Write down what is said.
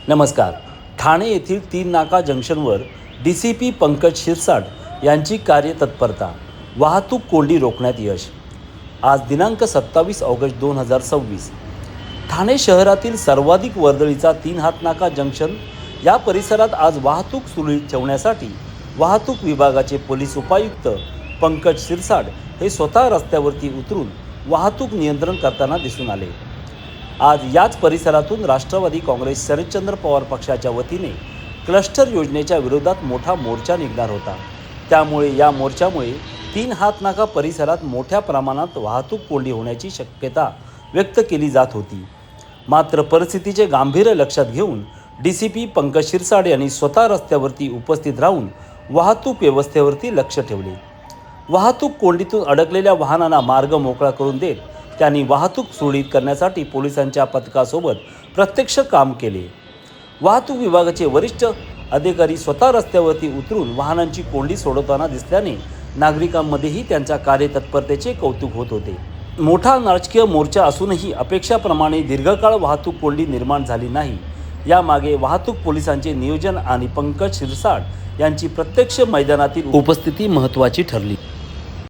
नमस्कार. ठाणे येथील 3 नाका जंक्शनवर DCP पंकज शिरसाट यांची कार्यतत्परता, वाहतूक कोंडी रोखण्यात यश. आज दिनांक 27 ऑगस्ट 2026. ठाणे शहरातील सर्वाधिक वर्दळीचा 3 हातनाका जंक्शन या परिसरात आज वाहतूक सुरळीत ठेवण्यासाठी वाहतूक विभागाचे पोलीस उपायुक्त पंकज शिरसाट हे स्वतः रस्त्यावरती उतरून वाहतूक नियंत्रण करताना दिसून आले. आज याच परिसरातून राष्ट्रवादी काँग्रेस शरदचंद्र पवार पक्षाच्या वतीने क्लस्टर योजनेच्या विरोधात मोठा मोर्चा निघणार होता. त्यामुळे या मोर्चामुळे 3 हातनाका परिसरात मोठ्या प्रमाणात वाहतूक कोंडी होण्याची शक्यता व्यक्त केली जात होती. मात्र परिस्थितीचे गांभीर्य लक्षात घेऊन DCP पंकज शिरसाट यांनी स्वतः रस्त्यावरती उपस्थित राहून वाहतूक व्यवस्थेवरती लक्ष ठेवले. वाहतूक कोंडीतून अडकलेल्या वाहनांना मार्ग मोकळा करून देत त्यांनी वाहतूक सुरळीत करण्यासाठी पोलिसांच्या पथकासोबत प्रत्यक्ष काम केले. वाहतूक विभागाचे वरिष्ठ अधिकारी स्वतः रस्त्यावरती उतरून वाहनांची कोंडी सोडवताना दिसल्याने नागरिकांमध्येही त्यांच्या कार्यतत्परतेचे कौतुक होत होते. मोठा राजकीय मोर्चा असूनही अपेक्षाप्रमाणे दीर्घकाळ वाहतूक कोंडी निर्माण झाली नाही. यामागे वाहतूक पोलिसांचे नियोजन आणि पंकज शिरसाट यांची प्रत्यक्ष मैदानातील उपस्थिती महत्त्वाची ठरली.